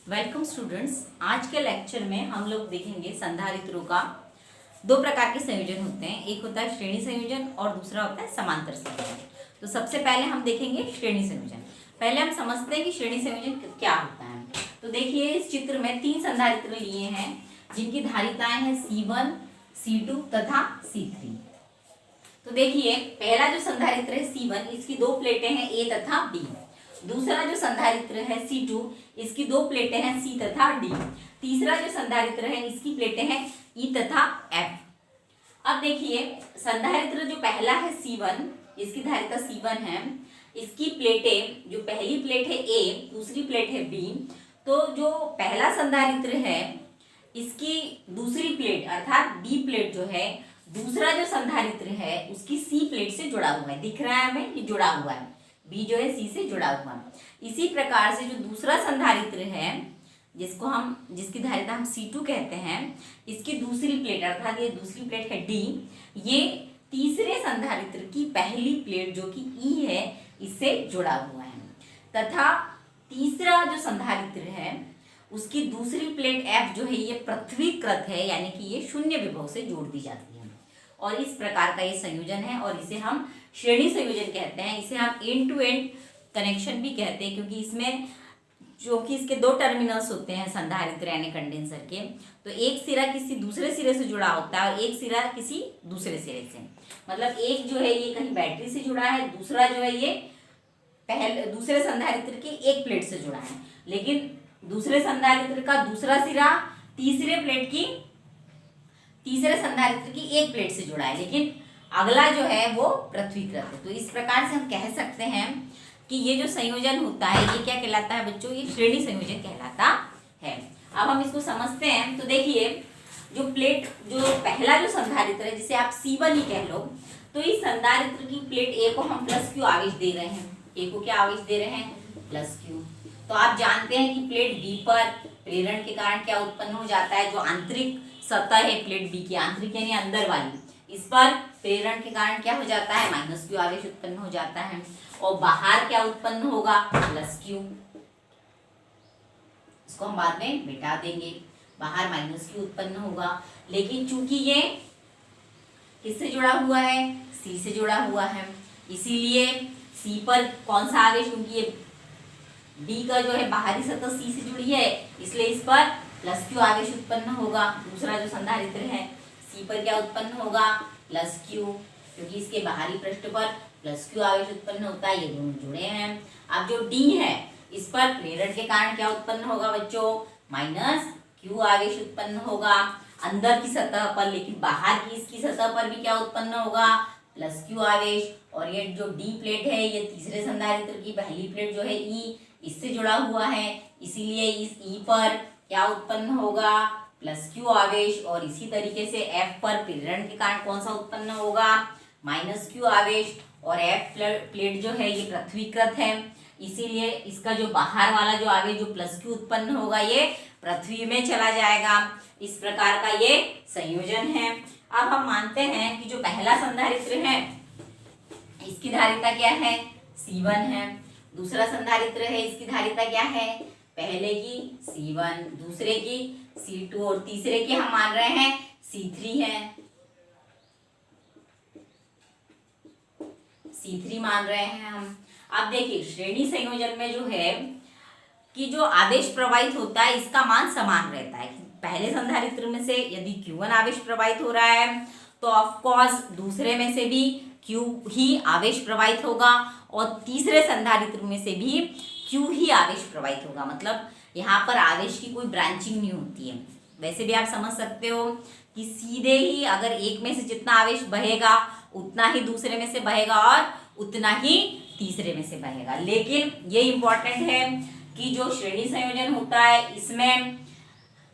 Welcome students. आज के lecture में हम लोग देखेंगे संधारित्रों का दो प्रकार के संयोजन होते हैं। एक होता है श्रेणी संयोजन और दूसरा होता है समांतर संयोजन। तो सबसे पहले हम देखेंगे श्रेणी संयोजन। पहले हम समझते हैं कि श्रेणी संयोजन क्या होता है। तो देखिए, इस चित्र में तीन संधारित्र लिए हैं जिनकी धारिताएं हैं C1, C2 तथा C3। तो देखिए, पहला जो संधारित्र है C1, इसकी दो प्लेटें हैं A तथा B। दूसरा जो संधारित्र है C2, इसकी दो प्लेटें हैं C तथा D। तीसरा जो संधारित्र है, इसकी प्लेटें हैं E तथा F। अब देखिए, संधारित्र जो पहला है C1, इसकी धारिता C1 है। इसकी प्लेटें, जो पहली प्लेट है A, दूसरी प्लेट है B। तो जो पहला संधारित्र है, इसकी दूसरी प्लेट अर्थात B प्लेट जो है, दूसरा जो संधारित्र है उसकी C प्लेट से जुड़ा हुआ है। दिख रहा है हमें, ये जुड़ा हुआ है, B जो है C से जुड़ा हुआ है। इसी प्रकार से जो दूसरा संधारित्र है, जिसकी धारिता हम C2 कहते हैं, इसकी दूसरी प्लेट अर्थात ये दूसरी प्लेट है D, ये तीसरे संधारित्र की पहली प्लेट जो कि E है, इससे जुड़ा हुआ है। तथा तीसरा जो संधारित्र है, उसकी दूसरी प्लेट F जो है, ये पृथ्वीकृत है, यानी कि ये शून्य विभव से जोड़ दी जाती है। और इस प्रकार का ये संयोजन है और इसे हम श्रेणी संयोजन कहते हैं। इसे हम एंड टू एंड कनेक्शन भी कहते हैं, क्योंकि इसमें जो कि इसके दो टर्मिनल्स होते हैं संधारित्र यानी कंडेंसर के, तो एक सिरा किसी दूसरे सिरे से जुड़ा होता है और एक सिरा किसी दूसरे सिरे से। मतलब एक जो है ये कहीं बैटरी से जुड़ा है, दूसरा जो है ये दूसरे संधारित्र की एक प्लेट से जुड़ा है। लेकिन दूसरे संधारित्र का दूसरा सिरा तीसरे संधारित्र की एक प्लेट से जुड़ा है, लेकिन अगला जो है वो पृथ्वीकृत है। तो इस प्रकार से हम कह सकते हैं कि ये जो संयोजन होता है, ये क्या कहलाता है बच्चों? ये श्रेणी संयोजन कहलाता है। अब हम इसको समझते हैं। तो देखिए, जो पहला जो संधारित्र है, जिसे आप C1 ही कह लो, तो इस संधारित्र की प्लेट A को हम +Q आवेश दे रहे हैं। A को क्या आवेश दे रहे हैं? +Q। तो आप जानते हैं कि प्लेट B पर प्रेरण के कारण क्या उत्पन्न हो जाता है? जो आंतरिक सतह है प्लेट B की, आंतरिक यानी अंदर वाली, इस पर प्रेरण के कारण क्या हो जाता है? -Q आवेश उत्पन्न हो जाता है। और बाहर क्या उत्पन्न होगा? +Q। इसको हम बाद में मिटा देंगे, बाहर -Q उत्पन्न होगा। लेकिन चूंकि ये किससे जुड़ा हुआ है? C से जुड़ा हुआ है, इसीलिए C पर कौन सा आवेश? क्योंकि ये B का जो है बाहरी सतह C से जुड़ी है, इसलिए इस पर +Q आवेश उत्पन्न होगा। दूसरा जो संधारित्र है C पर क्या उत्पन्न होगा? +Q, क्योंकि इसके बाहरी पृष्ठ पर +Q आवेश उत्पन्न होता है। ये दोनों जुड़े हैं। अब जो D है, इस पर प्रेरण के कारण क्या उत्पन्न होगा बच्चों? -Q आवेश उत्पन्न होगा अंदर की सतह पर, लेकिन बाहर की इसकी सतह पर भी क्या उत्पन्न होगा? +Q आवेश। और ये जो D प्लेट है, ये तीसरे संधारित्र की पहली प्लेट जो है E, इससे जुड़ा हुआ है, इसीलिए इस E पर क्या उत्पन्न होगा? +Q आवेश। और इसी तरीके से F पर प्रेरण के कारण कौन सा उत्पन्न होगा? -Q आवेश। और F प्लेट जो है ये पृथ्वीकृत है, इसीलिए इसका जो बाहर वाला जो आवेश जो +Q उत्पन्न होगा, ये पृथ्वी में चला जाएगा। इस प्रकार का ये संयोजन है। अब हम मानते हैं कि जो पहला संधारित्र है, इसकी धारिता क्या है? C1 है। दूसरा संधारित्र है, इसकी धारिता क्या है? पहले की C1, दूसरे की C2 और तीसरे की हम मान रहे हैं C3 है, C3 मान रहे हैं हम। अब देखिए, श्रेणी संयोजन में जो है कि जो आवेश प्रवाहित होता है, इसका मान समान रहता है। पहले संधारित्र में से यदि Q1 आवेश प्रवाहित हो रहा है, तो ऑफ कोर्स दूसरे में से भी Q ही आवेश प्रवाहित होगा, और तीसरे संधारित्र में से भी Q ही आवेश प्रवाहित होगा। मतलब यहाँ पर आवेश की कोई ब्रांचिंग नहीं होती है। वैसे भी आप समझ सकते हो कि सीधे ही अगर एक में से जितना आवेश बहेगा, उतना ही दूसरे में से बहेगा और उतना ही तीसरे में से बहेगा। लेकिन ये इम्पोर्टेंट है कि जो श्रेणी संयोजन होता है, इसमें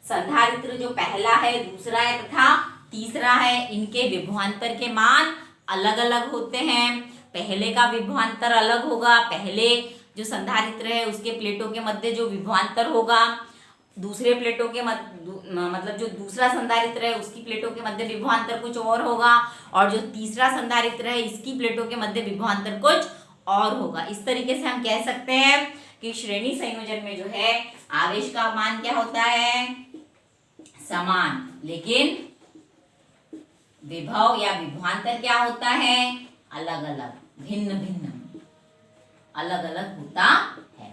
संधारित्र जो पहला है, दूसरा है तथा तीसरा है, इनके विभवांतर के मान अलग अलग होते हैं। पहले का विभवांतर अलग होगा, पहले जो संधारित्र है उसके प्लेटों के मध्य जो विभवांतर होगा, दूसरे प्लेटों के मतलब जो दूसरा संधारित्र है उसकी प्लेटों के मध्य विभवांतर कुछ और होगा, और जो तीसरा संधारित्र है इसकी प्लेटों के मध्य विभवांतर कुछ और होगा। इस तरीके से हम कह सकते हैं कि श्रेणी संयोजन में जो है आवेश का मान क्या होता है, समान, लेकिन विभव या विभवांतर क्या होता है, अलग अलग, भिन्न भिन्न, अलग अलग होता है।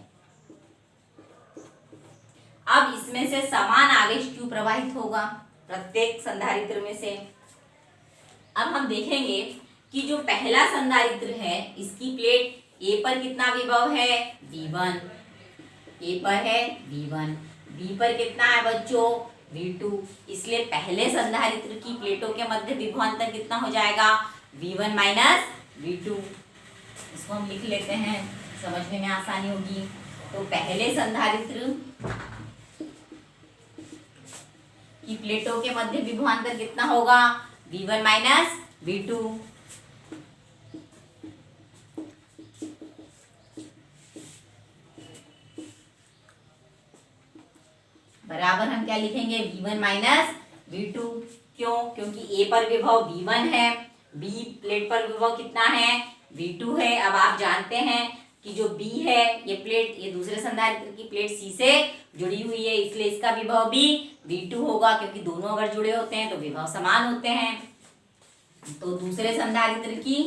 अब इसमें से समान आवेश क्यों प्रवाहित होगा प्रत्येक संधारित्र में से। अब हम देखेंगे कि जो पहला संधारित्र है इसकी प्लेट ए पर कितना विभव है, V1, ए पर है V1, बी पर कितना है बच्चों, V2, इसलिए पहले संधारित्र की प्लेटों के मध्य विभवांतर कितना हो जाएगा, V1 माइनस V2। इसको हम लिख लेते हैं, समझने में आसानी होगी। तो पहले संधारित्र की प्लेटों के मध्य विभवांतर कितना होगा, V1 माइनस V2। बराबर हम क्या लिखेंगे, V1 माइनस V2। क्यों, क्योंकि A पर विभव V1 है, B प्लेट पर विभव कितना है, V2 है। अब आप जानते हैं कि जो B है ये प्लेट, ये दूसरे संधारित्र की प्लेट C से जुड़ी हुई है, इसलिए इसका विभव भी V2 होगा, क्योंकि दोनों अगर जुड़े होते हैं तो विभव समान होते हैं। तो दूसरे संधारित्र की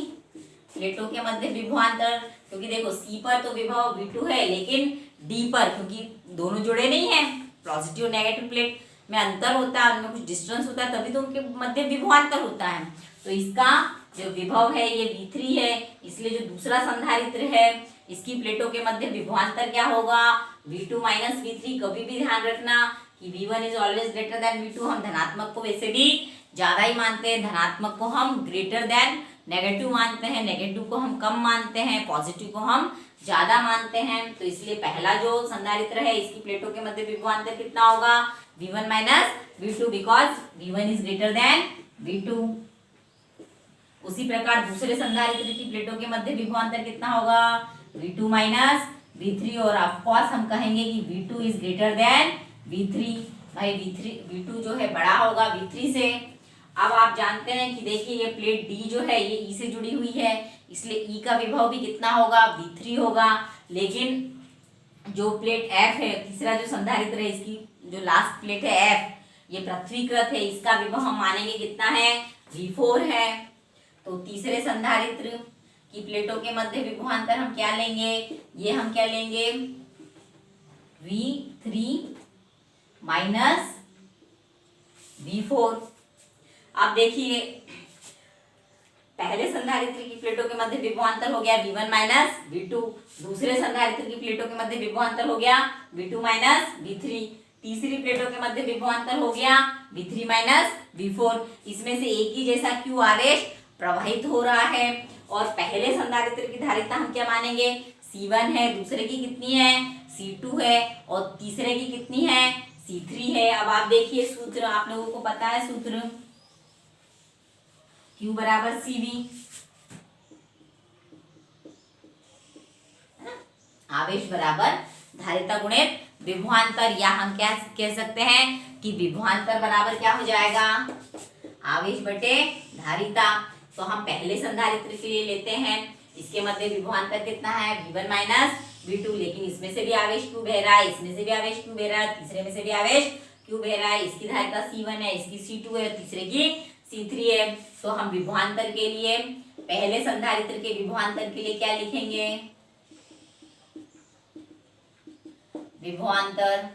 प्लेटों के मध्य विभवांतर, क्योंकि देखो C पर तो विभव V2 है, लेकिन D पर, क्योंकि दोनों जुड़े नहीं है, पॉजिटिव नेगेटिव प्लेट में अंतर होता है, उनमें कुछ डिस्टेंस होता है, तभी तो उनके मध्य विभवांतर होता है। तो इसका जो विभव है ये V3 है, इसलिए जो दूसरा संधारित्र है इसकी प्लेटों के मध्य विभवांतर क्या होगा, V2 माइनस V3। कभी भी ध्यान रखना कि V1 is always greater than V2। हम धनात्मक को वैसे भी ज्यादा ही मानते हैं, धनात्मक को हम ग्रेटर देन नेगेटिव मानते हैं, नेगेटिव को हम कम मानते हैं, पॉजिटिव को हम ज्यादा मानते हैं। तो इसलिए पहला जो संधारित्र है इसकी प्लेटों के मध्य विभवांतर कितना होगा, V1 minus V2, because V1 is greater than V2। उसी प्रकार दूसरे संधारित्र की प्लेटों के मध्य विभवांतर कितना होगा, V2 माइनस V3, और ऑफकोर्स हम कहेंगे कि V2 is greater than V3। भाई V2 जो है बड़ा होगा V3 से। अब आप जानते हैं कि देखिए ये प्लेट D जो है ये E से जुड़ी हुई है, इसलिए E का विभव भी कितना होगा, V3 होगा। लेकिन जो प्लेट F है, तीसरा जो संधारित्र है, इसकी जो लास्ट प्लेट है F, ये पृथ्वीकृत है, इसका विभव हम मानेंगे कितना है, V4 है। तो तीसरे संधारित्र की प्लेटों के मध्य विभवांतर हम क्या लेंगे, ये हम क्या लेंगे, V3 माइनस V4। अब देखिए पहले संधारित्र की प्लेटों के मध्य विभवांतर हो गया V1 माइनस V2, दूसरे संधारित्र की प्लेटों के मध्य विभवांतर हो गया V2 माइनस V3, तीसरी प्लेटों के मध्य विभवांतर हो गया V3 माइनस V4। इसमें से एक ही जैसा Q आवेश प्रवाहित हो रहा है, और पहले संधारित्र की धारिता हम क्या मानेंगे, C1 है, दूसरे की कितनी है, C2 है, और तीसरे की कितनी है, C3 है। अब आप देखिए सूत्र, आप लोगों को पता है सूत्र, Q बराबर CV, आवेश बराबर धारिता गुणित विभवांतर, या हम क्या कह सकते हैं कि विभवांतर बराबर क्या हो जाएगा, आवेश बटे धारिता। तो हम पहले संधारित्र के लिए लेते हैं, इसके मध्य विभवांतर कितना है, V1 माइनस V2, लेकिन इसमें से भी आवेश क्यों बह रहा है, इसमें से भी आवेश क्यों बह रहा है, तीसरे में से भी आवेश क्यों बह रहा है, इसकी धारिता C1 है, इसकी C2 है, तीसरे की C3 है। तो हम विभवांतर के लिए, पहले संधारित्र के विभवांतर के लिए क्या लिखेंगे, विभवांतर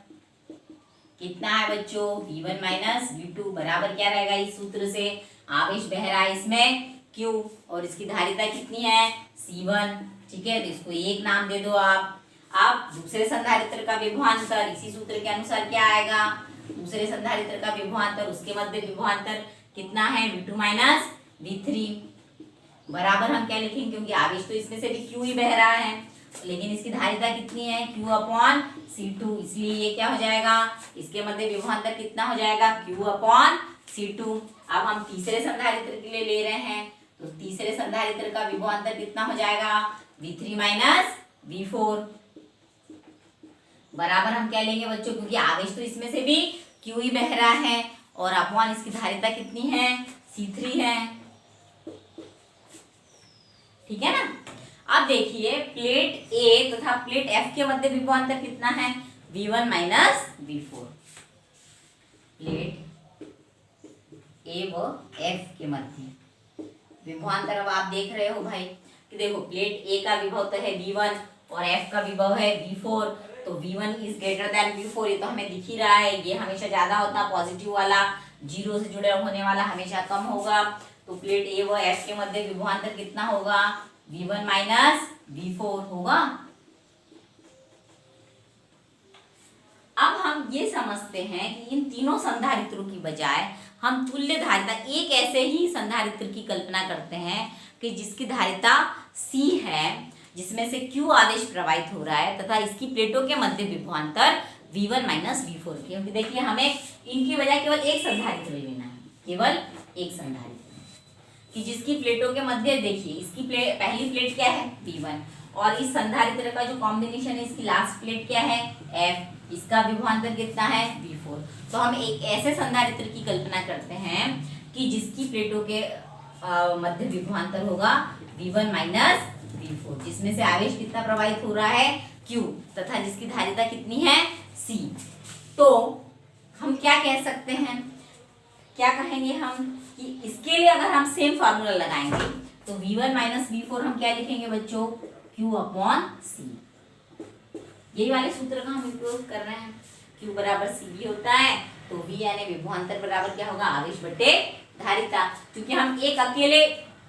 कितना है बच्चों, V1 माइनस V2 बराबर क्या रहेगा, इस सूत्र से आवेश बह रहा है इसमें Q, और इसकी धारिता कितनी है, C1। ठीक है, तो इसको एक नाम दे दो आप। अब दूसरे संधारित्र का विभवांतर इसी सूत्र के अनुसार क्या आएगा, दूसरे संधारित्र का विभवांतर, उसके मध्य विभवांतर कितना है, V2 माइनस V3 बराबर हम क्या लिखेंगे, क्योंकि आवेश तो इसमें से भी Q ही बह रहा है, लेकिन इसकी धारिता कितनी है, Q अपॉन C2, इसलिए ये क्या हो जाएगा, इसके मध्य विभवांतर कितना हो जाएगा, Q अपॉन C2। अब हम तीसरे संधारित्र के लिए ले रहे हैं, तो तीसरे संधारित्र का विभवांतर कितना हो जाएगा, V3 माइनस V4 बराबर हम क्या लेंगे बच्चों, क्योंकि आवेश तो इसमें से भी Q ही बह रहा है, और अपॉन इसकी धारिता कितनी है, C3 है। ठीक है ना। अब देखिए प्लेट ए तथा प्लेट एफ के मध्य विभवांतर कितना है, V1 माइनस V4। प्लेट ए व एफ के मध्य विभवांतर अब आप देख रहे हो भाई कि देखो प्लेट ए का विभव तो है V1 और एफ का विभव है V4, तो V1 is greater than V4, ये तो हमें दिख ही रहा है। ये हमेशा ज्यादा होता, पॉजिटिव वाला जीरो से जुड़े होने वाला हमेशा कम होगा। तो प्लेट ए व एफ के मध्य विभवांतर कितना होगा, V1 माइनस V4 होगा। अब हम ये समझते हैं कि इन तीनों संधारित्रों की बजाय हम तुल्य धारिता एक ऐसे ही संधारित्र की कल्पना करते हैं कि जिसकी धारिता C है, जिसमें से Q आवेश प्रवाहित हो रहा है तथा इसकी प्लेटों के मध्य विभवांतर V1 माइनस V4, क्योंकि देखिए हमें इनकी बजाय केवल एक संधारित्र लेना है, केवल एक संधारित्र कि जिसकी प्लेटों के मध्य, देखिए इसकी पहली प्लेट क्या है V1 और इस संधारित्र का जो कॉम्बिनेशन है इसकी लास्ट प्लेट क्या है F, इसका विभवांतर कितना है V4। तो हम एक ऐसे संधारित्र की कल्पना करते हैं कि जिसकी प्लेटों के मध्य विभवांतर होगा V1 माइनस V4, जिसमें से आवेश कितना प्रवाहित हो रहा है Q तथा जिसकी धारिता कितनी है C। तो हम क्या कह सकते हैं, क्या कहेंगे हम कि इसके लिए अगर हम सेम फार्मूला लगाएंगे तो V1 माइनस V4 हम क्या लिखेंगे बच्चों, Q अपॉन C। यही वाले सूत्र का हम उपयोग कर रहे हैं, Q बराबर C भी होता है तो V यानी विभवांतर बराबर क्या होगा, आवेश बटे धारिता। क्योंकि हम एक अकेले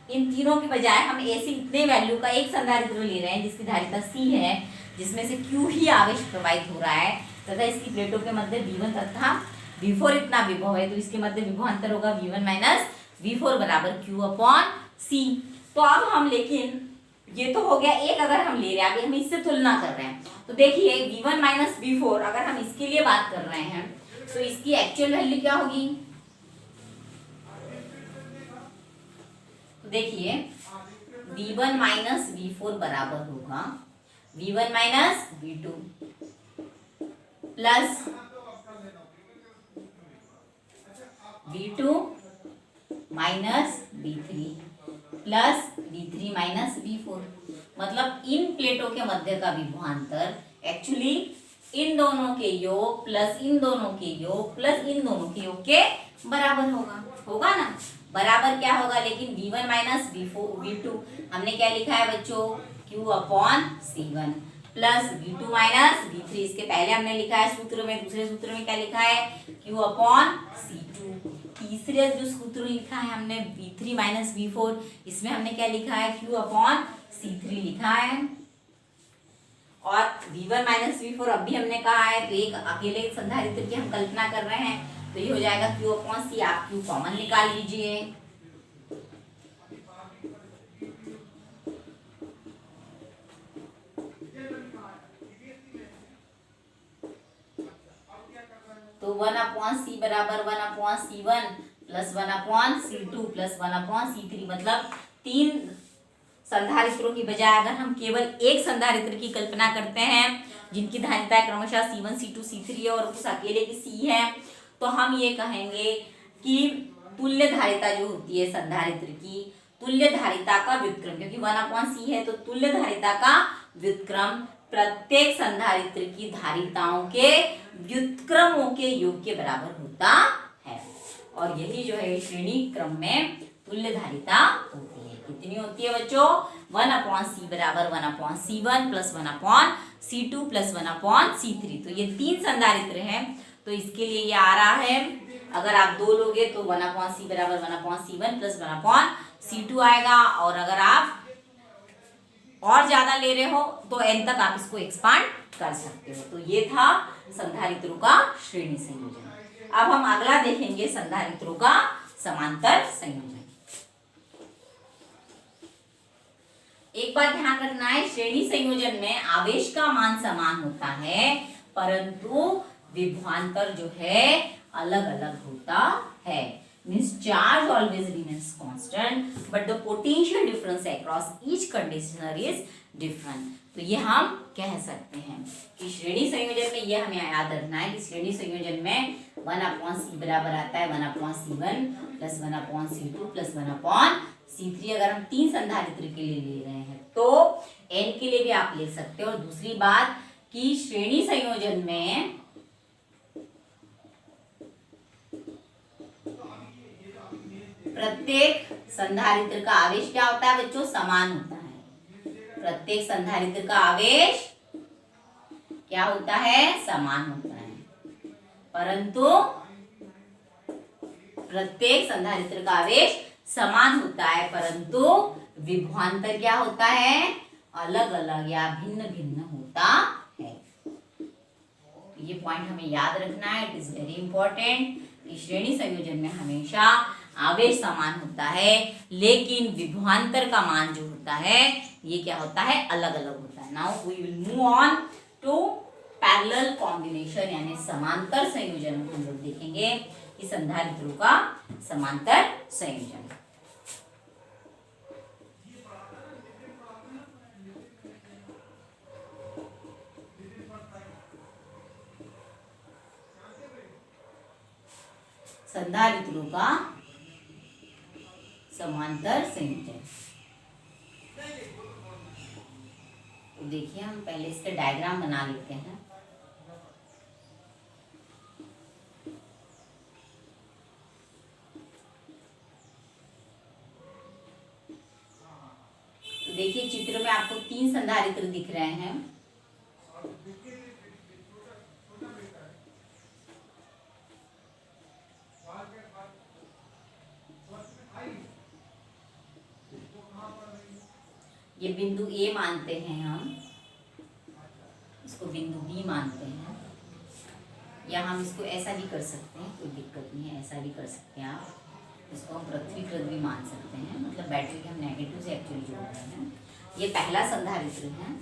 इन तीनों के बजाय हम ऐसे इतने वैल्यू का एक संधारित्र ले रहे हैं जिसकी धारिता C है, जिसमें से Q ही आवेश प्रवाहित हो रहा है तथा इसकी प्लेटों के मध्य V1 तथा V4 इतना विभव है, तो इसके मध्य विभवांतर होगा V1 माइनस V4 बराबर Q अपॉन C। तो अब हम, लेकिन ये तो हो गया एक, अगर हम ले रहे हैं अभी हम इससे तुलना कर रहे हैं तो देखिए V1 माइनस V4 अगर हम इसके लिए बात कर रहे हैं तो इसकी एक्चुअल वैल्यू क्या होगी, तो देखिए V1 माइनस V4 बराबर होगा V1 minus V2 plus V2 minus V3 plus V3 minus V4। मतलब इन प्लेटों के मध्य का विभवांतर एक्चुअली इन दोनों के योग प्लस इन दोनों के योग प्लस इन दोनों के योग के बराबर होगा ना, बराबर क्या होगा, लेकिन V1 माइनस V2 हमने क्या लिखा है बच्चों, Q upon C1 plus V2 minus V3, इसके पहले हमने लिखा है सूत्र में, दूसरे सूत्र में क्या लिखा है Q अपॉन C2, तीसरे जो सूत्र लिखा है हमने V3 माइनस V4, इसमें हमने क्या लिखा है Q अपॉन C3 लिखा है। और V1 माइनस V4 अभी हमने कहा है तो एक अकेले संधारित्र की हम कल्पना कर रहे हैं तो ये हो जाएगा Q अपॉन C। आप Q कॉमन निकाल लीजिए, तो 1 अपॉन C बराबर 1 upon C1 plus 1 upon C2 plus 1 upon C3। मतलब तीन संधारित्रों की बजाय अगर हम केवल एक संधारित्र की कल्पना करते हैं जिनकी धारिता क्रमशः C1 C2 C3 है और उस अकेले की C है, तो हम ये कहेंगे कि तुल्य धारिता जो होती है संधारित्र की, तुल्य धारिता का व्युत्क्रम, क्योंकि 1 अपॉन C है तो तुल्य धारिता का व्युत्क्रम प्रत्येक संधारित्र की धारिताओं के व्युत्क्रमों के योग के बराबर होता है। और यही जो है श्रेणी क्रम में तुल्य धारिता होती है। कितनी होती है बच्चों, 1 अपॉन C बराबर 1 upon C1 plus 1 upon C2 plus 1 upon C3। तो ये तीन संधारित्र हैं तो इसके लिए ये आ रहा है, अगर आप दो लोगे तो 1 अपॉन C बराबर 1 upon C1 plus 1 upon C2 आएगा, और अगर आप और ज्यादा ले रहे हो तो n तक आप इसको एक्सपांड कर सकते हो। तो ये था संधारित्रों का श्रेणी संयोजन। अब हम अगला देखेंगे संधारित्रों का समांतर संयोजन। एक बात ध्यान रखना है, श्रेणी संयोजन में आवेश का मान समान होता है परंतु विभवांतर जो है अलग अलग होता है। Means charge always remains constant but the potential difference across each conditioner is different। तो ये हम कह सकते हैं कि श्रेणी संयोजन में ये हमें याद रखना है कि श्रेणी संयोजन में 1 अपॉन C बराबर आता है 1 upon C1 plus 1 upon C2 plus 1 upon C3 अगर हम 3 संधारित्र के लिए ले रहे हैं तो N के लिए भी आप ले सकते हो। और दूसरी बात कि श्रेणी संयोजन में प्रत्येक संधारित्र का आवेश क्या होता है बच्चों? समान होता है। प्रत्येक संधारित्र का आवेश क्या होता है? समान होता है। परंतु प्रत्येक संधारित्र का आवेश समान होता है, परंतु विभवांतर क्या होता है? अलग अलग या भिन्न भिन्न होता है। ये पॉइंट हमें याद रखना है, इट इज वेरी इंपॉर्टेंट। श्रेणी संयोजन में हमेशा आवेश समान होता है, लेकिन विभवांतर का मान जो होता है ये क्या होता है? अलग अलग होता है। Now we will move on to parallel combination, यानी समांतर संयोजन हम लोग देखेंगे कि संधारित्रों का समांतर संयोजन। संधारित्रों का समांतर संयोजन। तो देखिए हम पहले इसका डायग्राम बना लेते हैं। तो देखिए चित्र में आपको 3 संधारित्र दिख रहे हैं। ये बिंदु ए मानते हैं हम, इसको बिंदु बी मानते हैं, या हम इसको ऐसा भी कर सकते हैं, कोई दिक्कत नहीं है, ऐसा भी कर सकते हैं आप। इसको हम पृथ्वीकृत भी मान सकते हैं, मतलब बैटरी के हम नेगेटिव से एक्चुअली जोड़ रहे हैं। ये पहला संधारित्र है।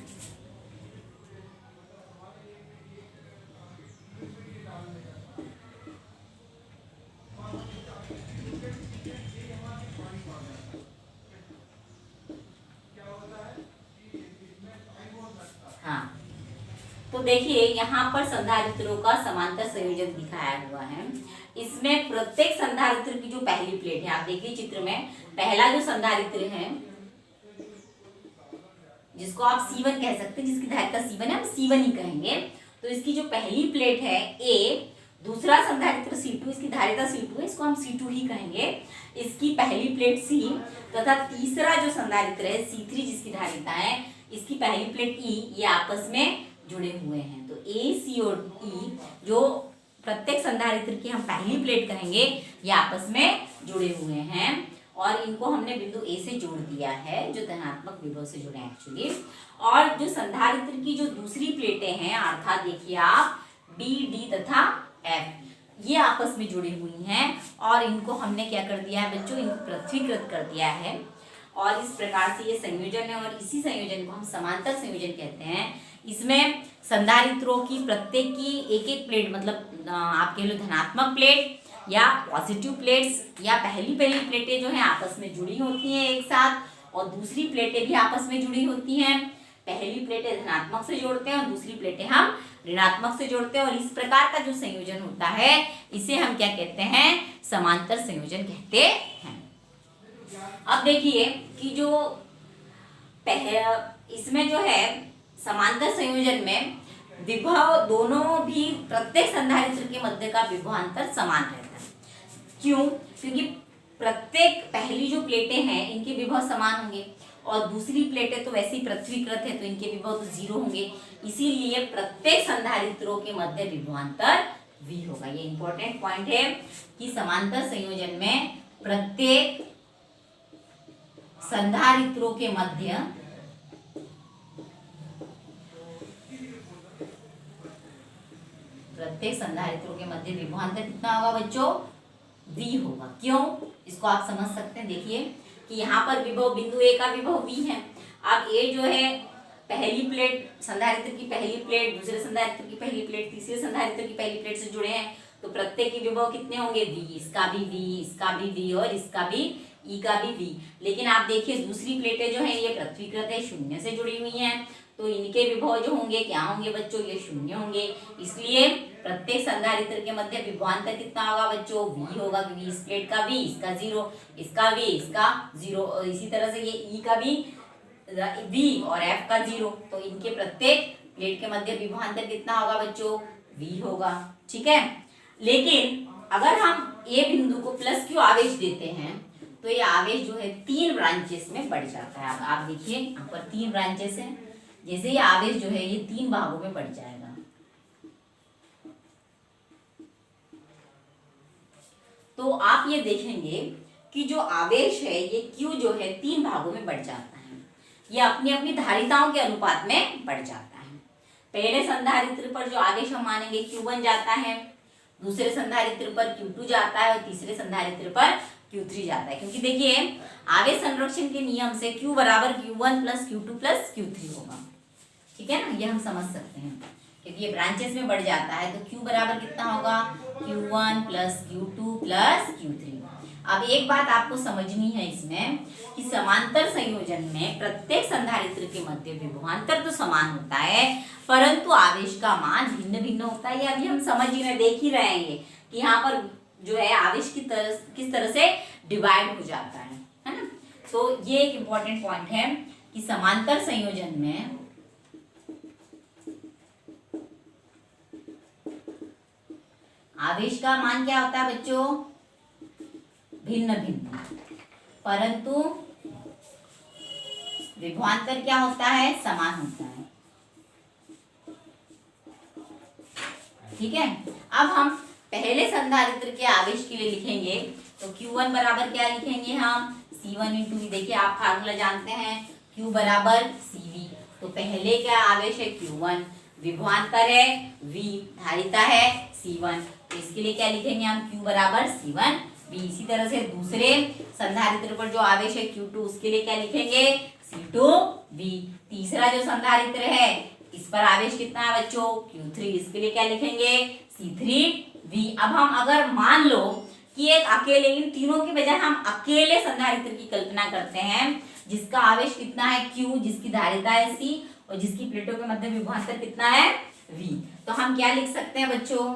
हाँ, तो देखिए यहाँ पर संधारित्रों का समांतर संयोजन दिखाया हुआ है। इसमें प्रत्येक संधारित्र की जो पहली प्लेट है, आप देखिए चित्र में पहला जो संधारित्र है जिसको आप C1 कह सकते हैं, जिसकी धारिता C1 है, हम C1 ही कहेंगे। तो इसकी जो पहली प्लेट है A, दूसरा संधारित्र C2, इसकी धारिता C2 है, इसको हम C2 ही कहेंगे। इसकी पहली प्लेट C तथा तीसरा जो संधारित्र है C3, जिसकी धारिता है, इसकी पहली प्लेट E, ये आपस में जुड़े हुए हैं। तो A, C और E जो प्रत्येक संधारित्र की हम पहली प्लेट कहेंगे, ये आपस में जुड़े हुए हैं और इनको हमने बिंदु A से जोड़ दिया है, जो धनात्मक विभव से जुड़े हैं एक्चुअली। और जो संधारित्र की जो दूसरी प्लेटें हैं, अर्थात देखिए आप B, D तथा F, ये आपस में जुड़ी हुई हैं और इनको हमने क्या कर दिया है बच्चों? इनको पृथ्वीकृत कर दिया है। और इस प्रकार से ये संयोजन है और इसी संयोजन को हम समांतर संयोजन कहते हैं। इसमें संधारित्रों की प्रत्येक की एक एक प्लेट, मतलब आप कह लो धनात्मक प्लेट या पॉजिटिव प्लेट्स, या पहली प्लेटें जो हैं आपस में जुड़ी होती हैं एक साथ, और दूसरी प्लेटें भी आपस में जुड़ी होती हैं। पहली प्लेटें धनात्मक से जोड़ते हैं और दूसरी प्लेटें हम ऋणात्मक से जोड़ते हैं, और इस प्रकार का जो संयोजन होता है इसे हम क्या कहते हैं? समांतर संयोजन कहते हैं। अब देखिए कि जो इसमें जो है समांतर संयोजन में विभव दोनों भी, प्रत्येक संधारित्र के मध्य का विभवांतर समान रहता है। क्यों? क्योंकि प्रत्येक पहली जो प्लेटें हैं इनके विभव समान होंगे और दूसरी प्लेटें तो वैसे ही पृथ्वीकृत है तो इनके विभव तो 0 होंगे। इसीलिए प्रत्येक संधारित्रों के मध्य विभवांतर V होगा। ये इंपॉर्टेंट पॉइंट है कि समांतर संयोजन में प्रत्येक संधारित्रों के मध्य विभवांतर कितना होगा बच्चों? V होगा। क्यों? इसको आप समझ सकते हैं। देखिए कि यहाँ पर विभव, बिंदु A का विभव V है। अब A जो है पहली प्लेट, संधारित्र की पहली प्लेट, दूसरे संधारित्र की पहली प्लेट, तीसरे संधारित्र की पहली प्लेट से जुड़े हैं, तो प्रत्येक के विभव कितने होंगे? V, इसका भी V, इसका भी V और इसका भी E का भी V। लेकिन आप देखिए दूसरी प्लेटें जो है ये पृथ्वीकृत है, शून्य से जुड़ी हुई हैं, तो इनके विभव जो होंगे क्या होंगे बच्चों? ये शून्य होंगे। इसलिए प्रत्येक संधारित्र के मध्य विभवांतर कितना होगा बच्चों, v होगा, क्योंकि इस प्लेट का v, इसका 0, इसका v, इसका 0, इसी तरह से ये e का भी v और f का 0, तो इनके प्रत्येक प्लेट के मध्य विभवांतर कितना होगा बच्चों, v होगा। ठीक है, लेकिन अगर हम ए बिंदु को प्लस क्यू आवेश देते हैं तो ये आवेश जो है 3 ब्रांचेस में बढ़ जाता है। अब आप देखिए यहाँ पर 3 ब्रांचेस हैं, जैसे ये आवेश जो है ये 3 भागों में बढ़ जाएगा। तो आप ये देखेंगे कि जो आवेश है ये Q जो है 3 भागों में बढ़ जाता है, ये अपनी अपनी धारिताओं के अनुपात में बढ़ जाता है। पहले संधारित्र पर जो आवेश हम मानेंगे Q1 जाता है, दूसरे संधारित्र पर Q2 जाता है और तीसरे संधारित्र पर Q3 जाता है, क्योंकि देखिए आवेश संरक्षण के नियम से Q बराबर Q1 plus Q2 plus Q3 होगा। ठीक है ना, ये हम समझ सकते हैं क्योंकि ये ब्रांचेस में बढ़ जाता है, तो Q बराबर कितना होगा, Q1 plus Q2 plus Q3। अब एक बात आपको समझनी है इसमें कि समांतर संयोजन में प्रत्येक संधारित्र के मध्य विभवांतर तो समान होता है, परंतु आवेश का मान भिन्न भिन्न होता है। ये अभी हम समझ ही रहे, देख ही रहे हैं कि यहाँ पर जो है आवेश की तरह किस तरह से डिवाइड हो जाता है ना। तो ये एक इम्पॉर्टेंट पॉइंट है कि समांतर संयोजन में आवेश का मान क्या होता है बच्चों, भिन्न भिन्न, परंतु विभवांतर क्या होता है, समान होता है। ठीक है, अब हम पहले संधारित्र के आवेश के लिए लिखेंगे तो Q1 बराबर क्या लिखेंगे हम, C1 इंटू V। देखिए आप फार्मूला जानते हैं, Q बराबर CV। तो पहले क्या आवेश है Q1, विभवांतर है V, धारिता है C1, तो इसके लिए क्या लिखेंगे हम, Q बराबर C1 V। इसी तरह से दूसरे संधारित्र पर जो आवेश है Q2, उसके लिए क्या लिखेंगे, C2 V। तीसरा जो संधारित्र है इस पर आवेश कितना है बच्चों, Q3, इसके लिए क्या लिखेंगे, C3 V। अब हम अगर मान लो कि एक अकेले, इन तीनों के बजाय हम अकेले संधारित्र की कल्पना करते हैं जिसका आवेश कितना है Q, जिसकी धारिता है C और जिसकी प्लेटों के मध्य विभवांतर कितना है V, तो हम क्या लिख सकते हैं बच्चों,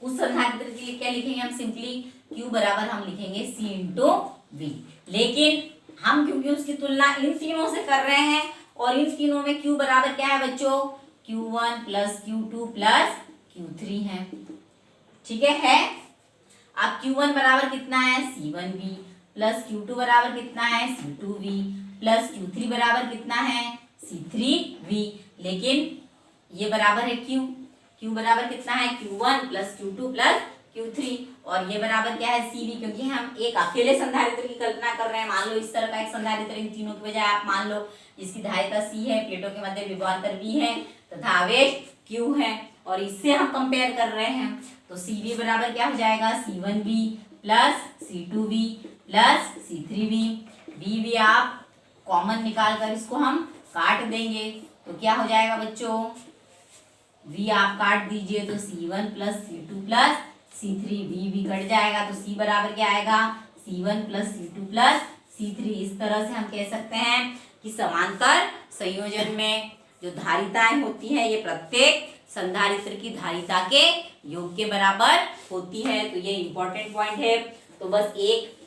उस संधारित्र के लिए क्या लिखेंगे हम, सिंपली Q बराबर हम लिखेंगे C इंटू V। लेकिन हम क्योंकि उसकी तुलना इन तीनों से कर रहे हैं और इन तीनों में Q बराबर क्या है बच्चों, Q1 plus Q2 plus Q3 है। ठीक है, अब Q1 बराबर कितना है, C1V प्लस Q2 बराबर कितना है, C2V प्लस Q3 बराबर कितना है, C3V। लेकिन ये बराबर है Q बराबर कितना है, Q1 plus Q2 plus Q3, और ये बराबर क्या है, CV, क्योंकि हम एक अकेले संधारित्र की कल्पना कर रहे हैं। मान लो इस तरह का एक संधारित्र, इन तीनों की बजाय आप मान लो जिसकी धारिता C है, प्लेटों के मध्य विभवांतर V है तथा आवेश Q है, और इससे हम कंपेयर कर रहे हैं, तो CV बराबर क्या हो जाएगा, C1V plus C2V plus C3V। V आप कॉमन निकाल कर इसको हम काट देंगे तो क्या हो जाएगा बच्चों, V आप काट दीजिए तो C1 plus C2 plus C3, V cut जाएगा तो C बराबर क्या आएगा, C1 plus C2 plus C3। इस तरह से हम कह सकते हैं कि समांतर संयोजन में जो धारिताएं होती हैं ये प्रत्येक संधारित्र की धारिता के योग के बराबर होती है। तो ये इंपॉर्टेंट पॉइंट है। तो बस एक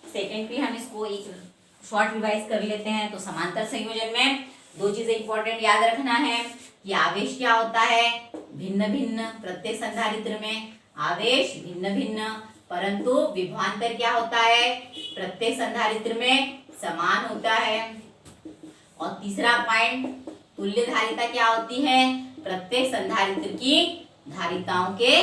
सेकेंड पे हम इसको एक शॉर्ट रिवाइज कर लेते हैं। तो समांतर संयोजन में दो चीजें इंपॉर्टेंट याद रखना है कि आवेश क्या होता है, भिन्न भिन्न, प्रत्येक संधारित्र में आवेश भिन्न भिन्न, परंतु विभवांतर क्या होता है, प्रत्येक संधारित्र में समान होता है। और तीसरा पॉइंट, तुल्य धारिता क्या होती है, प्रत्येक संधारित्र की धारिताओं के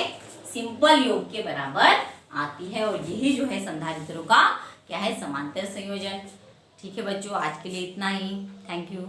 सिंपल योग के बराबर आती है। और यही जो है संधारित्रों का क्या है, समांतर संयोजन। ठीक है बच्चों, आज के लिए इतना ही। Thank you.